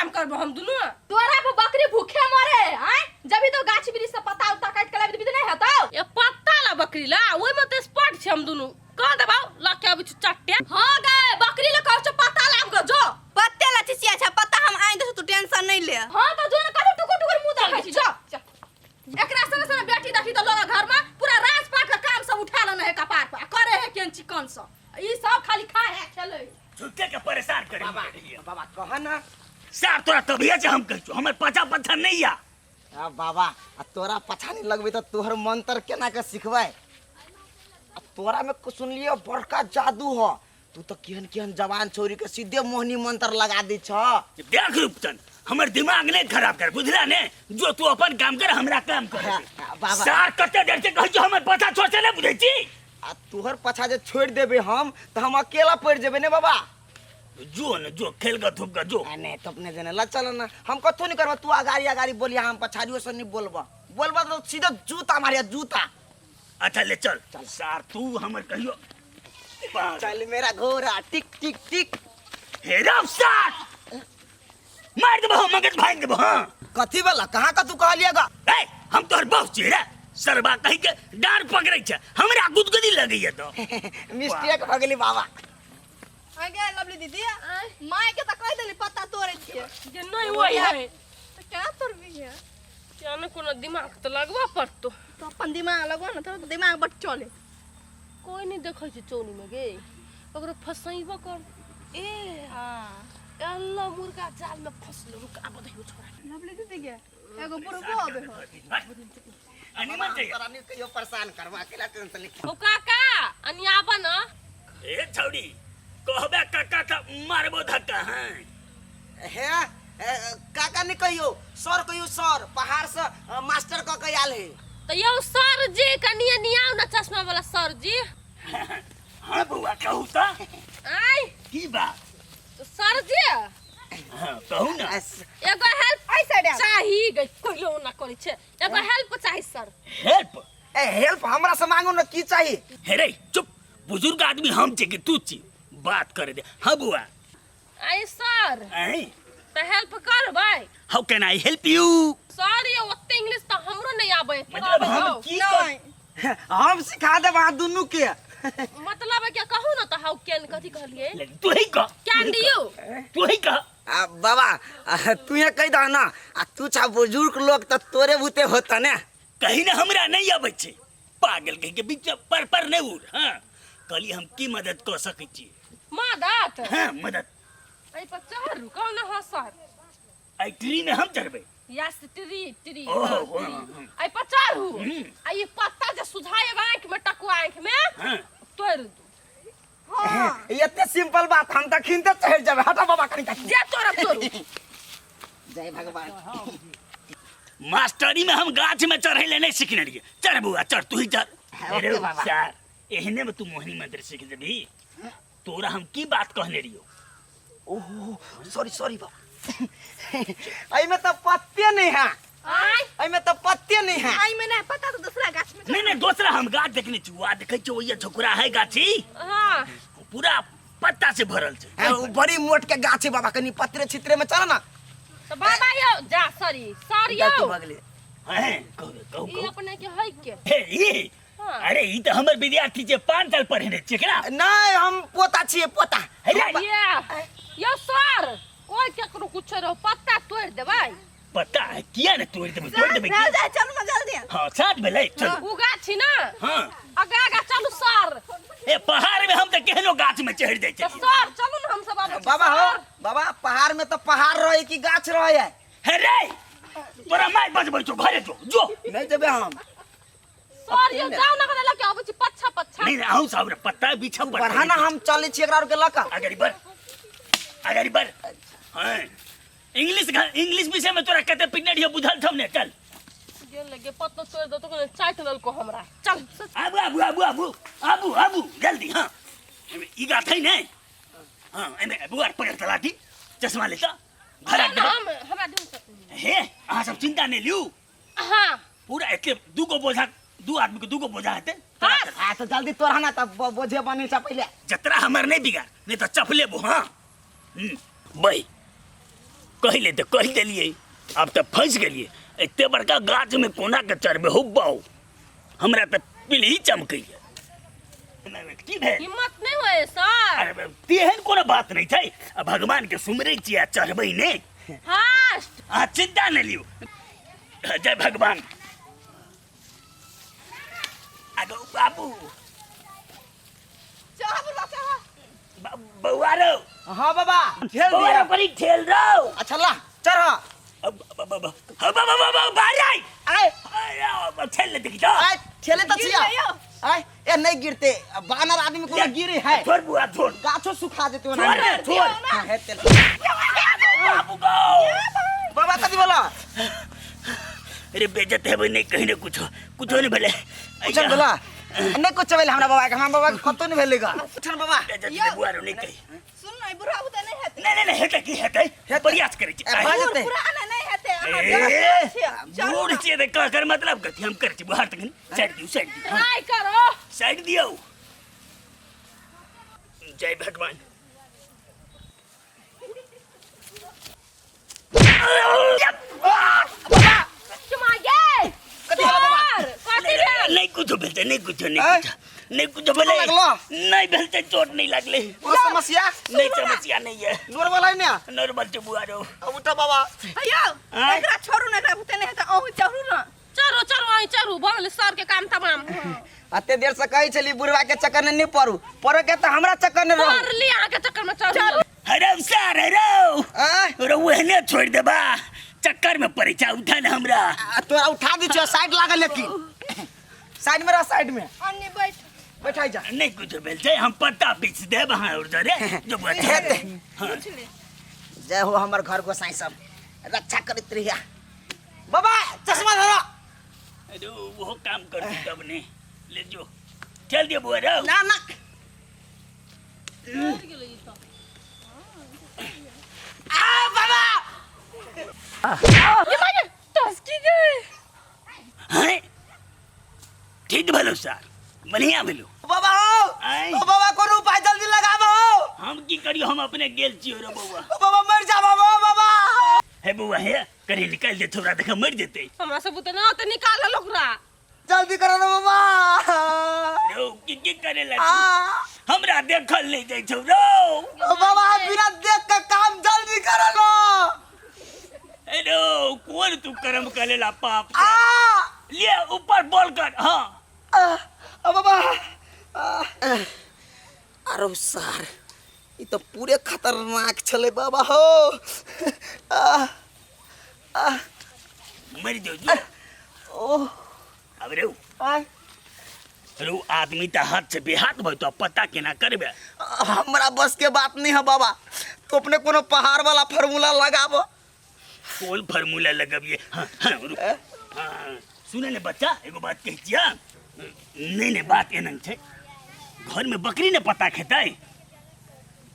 काम करबो हम दुनु तोरा पे बकरी भूखे मरे हैं जब तो गाछ बिरिछ से पत्ता उता काट के लाबि नहीं हतो ए पत्ता ला बकरी ला ओइ में तो स्पॉट छै हम दुनु कह देबौ लके अबै चट्टे हां गए बकरी ले कहौ पत्ता लाब के जो पत्ते ला चिचिया छै पत्ता हम आइ दे तू टेंशन नहीं ले हां तो जो न कबो टुकुर टुकुर मुंह देखै छी जो एकरा संग संग बेटी देखी तो लोग घर में पूरा राजपाट का काम सब उठा लेने है कपार पर करे है केन चिकन स ई सब खाली खाए है खेले झूठे के परेशान करे बाबा कह ना सार तोरा तबियत से हम कहू हमर पचा पत्थर नहीं या बाबा तोरा पछा नहीं लगबे तो तोहर मंत्र केना के सिखबै तोरा में सुनलियो बड़का जादू हो तू तो केहन केहन जवान छोरी के सीधे मोहनी मंत्र लगा दी छ देख रूपचंद हमर दिमाग नहीं खराब कर बुझला ने जो तू अपन काम कर हमरा काम कर बाबा सार कते देर से कहै छ हमर पता छोड़ से नहीं बुझै छी तोहर पछा जे छोड़ देबे हम तो हम अकेला पड़ जेबे ने बाबा जो न जो खेल का धूप का जो नहीं तो अपने जने ला चल ना हम कथो नहीं करबा तू आगारी आगारी बोलिया हम पछाड़ियो से नहीं बोलबा तो सीधा जूता मारिया जूता अच्छा ले चल सार तू हमर कहियो चल मेरा घोड़ा टिक टिक टिक हे राम सार मार दे मगज भाई दे हां कथी वाला कहां का तू कहलिएगा ए हम तोहर बहुत चेहरा सरबा कहि के डार पकड़ै छ हमरा गुदगुदी लगै है तो मिस्टेक भ गेली बाबा आ गए लवली दीदी माय के त कह देली पत्ता तोड़े छिए जे नहीं होई है तो क्या तोड़बी है क्या न कोनो दिमाग तो लगवा पड़तो तो अपन दिमाग लगो ना तो दिमाग बट चले कोई नहीं देखै छै चौनी में गे ओकरो फसैबो कर ए हां अल्लाह मुर्गा जाल में फसलो रुक अब देखियो छोरा लवली दीदी के एगो बुढ़बो आबे हो अनिमन चाहिए तोरा कहियो परेशान करवा अकेला टेंशन ले ओ काका अनियाबा न ए छौड़ी कहबे काका त मारबो धक्का हैं हे काका नहीं कहियो सर पहाड़ से मास्टर क के आल है तो यो सर जी कनिया नियाव न चश्मा वाला सर जी हां बुआ कहू त आई की बात तो सर जी हां कहू ना एगो हेल्प आई साइड चाही गई कोइलो ना करै छै एगो हेल्प चाही सर हेल्प हेल्प हमरा से मांगो ना की चाहिए हे रे चुप बुजुर्ग आदमी हम छे कि तू छी बात करे दे हां बुआ आई सर आई तो हेल्प करबै how can I help you sir ये ओते इंग्लिश तो हमरो नहीं आबै मतलब हम की कर हम सिखा देब अहाँ दुनू के मतलब है क्या कहू ना तो हाउ कैन कथि कहलिए तू ही कह कैन डू यू तू ही कह बाबा तू ये कह दा ना तू छा बुजुर्ग लोग तो तोरे बुते होता ने कहीं ना हमरा नहीं आबै छे पागल कहि के बीच पर नहीं उड़ हां कली हम की मदद कर सकै छी मदद हां मदद आई पर चढ़ू कौन न हो सर आई ट्री में हम चढ़बे यस ट्री ओहो आई पर चढ़ू आई पत्ता जे सुझाए आंख में टकुआ आंख में हां तोड़ दू हां इतने सिंपल बात हम त खिनते चढ़ जाबे हटा बाबा कनी जे तोरा तोड़ू जय भगवान मास्टरी में हम गाछ में चढ़े ले नहीं सीखने रहिए चढ़ बुआ चढ़ तू ही चढ़ अरे सर एहने में तू मोहिनी मंत्र सीख जेबी तोरा हम की बात कहने रहियो ओह सॉरी बाबा आई में तो पत्ते नहीं है आई में तो पत्ते नहीं है आई में नहीं पता तो दूसरा गाछ में नहीं दूसरा हम गाछ देखने छुआ देखे छो ये झोकरा है गाछी हां पूरा पत्ता से भरल छे बड़ी मोट के गाछ है बाबा कनी पत्रे छित्रे में चल ना तो बाबा यो जा सॉरी यो तू भगले हैं कहू ई अपने के है के हे ई अरे ई तो हमर विद्यार्थी जे 5 साल पढ़ने छेकरा नहीं हम पोता छिए पोता ये यो सर कोई केकरो कुछ रहो पत्ता तोड़ देबै पता है किया ना तोड़ देबे जा चल ना जल्दी हां साथ में ले चल उगा छी ना हां आगा चलू सर ए पहाड़ में हम तो केहनो गाछ में चढ़ जाय तो छे सर चलू ना हम सब आबै बाबा हो बाबा पहाड़ में तो पहाड़ रहे कि गाछ रहे है हे रे तोरा माय बजबै छो घरे जो नहीं देबे हम सर ये जाओ ना कने लके आबै छी पच्छा नहीं आऊ साहब पत्ता बिछा पर बढ़ाना हम चले छी एकरा के लका अगाड़ी बढ़ हां इंग्लिश विषय में तोरा कते पिनड है बुझल छौ ने चल गेल लगे पत्ता तोड़ दो तो कने चाट लल को हमरा चल आबू जल्दी हां ई गाथ है ने हां एमे बुआर पकड़ तलाटी चश्मा ले त भरा दे हमरा दू हे आ सब चिंता नहीं लियो हां पूरा एके दूगो बोझा दू आदमी के दूगो बोझा हेते हां तो जल्दी तोरा ना त बोझे बने छ पहिले जतरा हमर नहीं बिगाड़ नहीं तो चपले बो हां भाई कहले तो कह दिलिए अब तो फंस गलिए इतने बड़का गाछ में कोना के चढ़बे हो बाऊ हमरा तो पिली चमकैया की भेल हिम्मत नहीं होए सर अरे तेहन कोनो बात नहीं छै अब भगवान के सुमरै छियै चढ़बै ने फास्ट आ चिंता न लियो जय भगवान आगो बाबू चाह बुला चाह बउआ रो हाँ बाबा ठेल बउआ दिया रो करी ठेल रो अच्छा ला चढ़ बाहर आई आए ठेल ले देखी तो आए ठेले तो गिर छिया गयो। आए ए नहीं गिरते बानर आदमी को गिरे है छोड़ बुआ छोड़ गाछो सुखा देते हो छोड़ रे, छोड़ हाँ, है तेल। बाबू को बाबा कथी बोला अरे बेइज्जत है भाई नहीं कहीं ना कुछ नहीं भले कुछ बोला नहीं कुछ भेल हमरा बाबा के हम बाबा के कतो नहीं भेलेगा उठन बाबा बेइज्जत है बुआ रो नहीं कही सुन नहीं बुढ़ा उते नहीं हेते नहीं हेते की हेते प्रयास करे छी भा जेते पुराना नहीं हेते अहाँ ए, जरूर छियै बूढ़ छियै तऽ कहकर मतलब कथी हम कर छी बुहार तक साइड दियो ट्राई करो साइड दियो जय भगवान तुम आ गए कथी होला बाबा कथी भेल नहीं कुछ भेलते नहीं कुछ भले लगलो? नहीं भेलते चोट नहीं लगले कोई समस्या नहीं समस्या नहीं है नॉर्मल है ना नॉर्मल छै बुआ रो अब उठा बाबा अयो आँय? एकरा छोड़ू ना एकरा उते नहीं हेते अहू चढ़ू ना चलो चलो आई चलो भगल सर के काम तमाम अते देर से कही चली बुढ़वा के चक्कर में नहीं पड़ू पड़ो के तो हमरा चक्कर में रहो कर ली आगे चक्कर में चलो हरौ सर हरौ आय रो वहने छोड़ देबा चक्कर में पड़े छा उठा ना हमरा तोरा उठा दी छो साइड लागल लेकिन साइड में रह साइड में अन्य बैठ बैठाई जा नहीं कुछ भेलते हम पत्ता पीस देब हाँ उधर जो बुआ हेते हाँ पूछ ले जय हो हमर घर गोसाई सब रक्षा करत रहिया बाबा चश्मा धरो अरे वो काम कर तब ने ले जो चल दियो बुआ रो ना ना आ बाबा टसकी गए हैं ठीक भलो सर बढ़िया भेलो बाबा हो आय। ओ बाबा कोनो उपाय जल्दी लगाबो हम की करियो हम अपने गेल छियो रे बउआ ओ बाबा मर जा बाबा बाबा हे बउआ हे करी निकाल दे थोड़ा देखा मर जेते हमरा सब तो ना तो निकाल लोकरा जल्दी करो ना बाबा रो की करे ला आ हमरा देखल नहीं जाय छौ रो ओ बाबा बिना देख के काम जल्दी करो लो हेलो कौन तू कर्म करेला पाप आ ले ऊपर बोल कर हाँ ओ बाबा अरे सर ये तो पूरे खतरनाक छले बाबा हो मर जाओ जो ओ अब रो रो आदमी तो हाथ से बेहाथ भयो तो पता केना करबे हमरा बस के बात नहीं है बाबा तो अपने कोनो पहाड़ वाला फार्मूला लगाबो कौन फार्मूला लगबिए हाँ हाँ रुक हाँ सुने ने बच्चा एगो बात कह दिया नहीं बात एनन छे घर में बकरी ने पता खेतै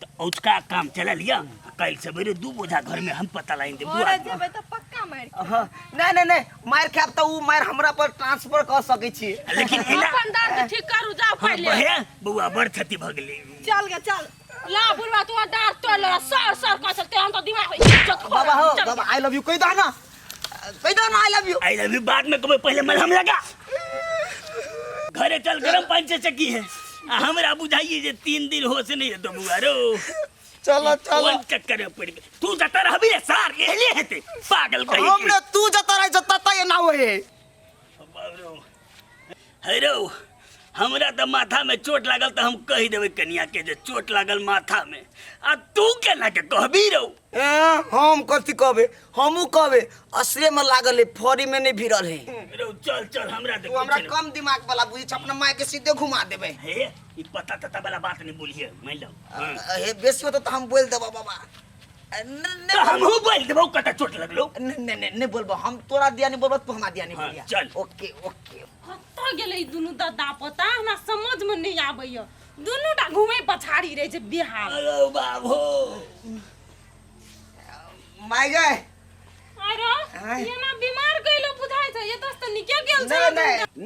तो उसका काम चला लिया कल सवेरे 2 बोझा घर में हम पता लाइन दे और जेबै त पक्का मार हाँ नहीं मार खाब तो उ मार हमरा पर ट्रांसफर कर सकै छी लेकिन एना अपन दांत ठीक करू जाओ हाँ पहले बहे बउआ बड़ क्षति भ गेलै चल गे चल ला बुढ़वा तू दांत तोड़ लो सर कर सकते हम तो दिमाग इज्जत खो बाबा हो बाबा आई लव यू कह दो ना I love you I love you बाद में कबे पहले मलहम लगा घरे चल गरम पानी से चकी है हमरा बुझाइए जे 3 दिन हो से नहीं है तो बुआ रो चलो चलो कौन चक्कर में पड़ गए तू जता रहबी रे सार एहले हेते पागल कहीं हमने तू जता रह जता त ना होए बाबरो हेरो हमरा तो माथा में चोट लागल तो हम कह देवे कन्या के जे चोट लागल माथा में आ तू केना के कहबी रो ए हम कथि कहबे हमू कहबे असरे में लागल है फौरी में नहीं भिड़ल है रो चल चल हमरा तू हमरा कम दिमाग वाला बुझी छ अपना माय के सीधे घुमा देबे हे ई पता तता वाला बात नहीं बोलिए मान लो हे बेसी हो तो हम बोल देबो बाबा तो हम हो बोल देबो कता चोट लगलो नहीं बोलबो हम तोरा दिया नहीं बोलबो तू हमरा दिया नहीं हाँ, बोलिया चल। ओके ओके कत्ता गेलै दुनू दादा पता हमरा समझ में नहीं आबैया दुनूटा घुमे पछाड़ी रहे छै बिहार हेलो बाबू माय गए अरे आय। ये ना बीमार गइलो बुझाइ छै ये दस त निके गेल छै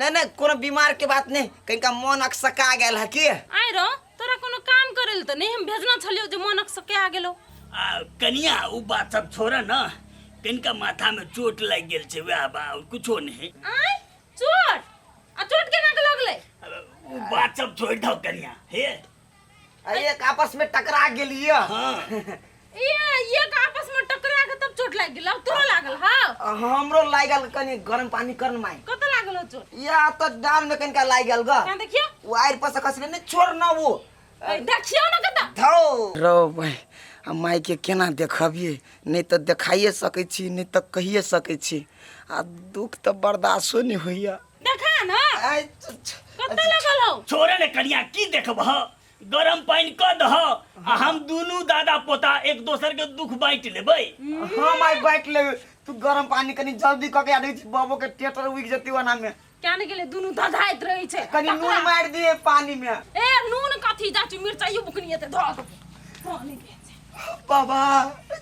नहीं कोनो बीमार के बात नहीं कहीं का मन अकसका गेल है की आइ रो तोरा कोनो काम करैल त नहीं हम भेजना छलियो जे मन अकसके आ गेलो कनिया उ बात सब छोड़ा ना, कनिका माथा में चोट लग गेल छै वह बा और कुछो नहीं। आय चोट आ चोट केना के लगले? उ बात सब छोड़ दो कनिया हे। एक आपस में टकरा गेलिए। हाँ ये का आपस में टकरा के तब चोट लाग गेल। तोरा लागल हां? हमरो लागल कनी गरम पानी करन माई। कत लागल चोट? या तो डाल में कनका लाग गेल ग। क्या देखियो? वायर पर से खसले ने छोड़ ना वो। देखियो ना कत। धौ रो भाई हम माई के केना देखबिए, नहीं तो देखाइए सकै छी, नहीं तो कहिए सकै छी। आ दुख तो बर्दाश्तो नहीं होइया। देखा ना कत लागल हो? छोरे ने कनिया की देखबह, गरम पानी क दह आ हम दुनू दादा पोता एक दोसर के दुख बांट लेबै। हां माई बांट ले। तू गरम पानी कनी जल्दी क के आ दे छी, बाबू के टेटर उग जती वना में। क्या ने गेले दुनू दधाइत रही छे। कनी नून मार दिए पानी में। ए नून कथी जाची मिर्चाइयो बुकनी ते धो दे। बाबा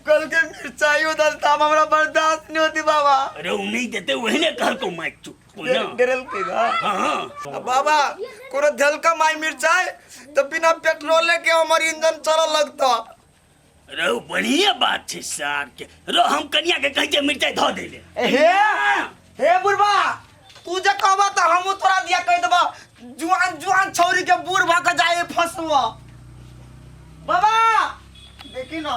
कल के मिर्चाइयो दलता हमरा बर्दाश्त नहीं होती बाबा। अरे उ नहीं देते वही ने कहल को माइक चुप ना। डेरल के गा। हां बाबा कोनो झलका माई मिर्चाई तो बिना पेट्रोल के हमर इंजन चल लगता। अरे बढ़िया बात छै सार के। रो हम कनिया के कह के मिर्चाई धो देले। हे बुढ़बा तू जे कहबा त हम तोरा दिया कह देबा। जुआन जुआन छौरी के बूढ़ भा के जाए फसवा। बाबा देखी ना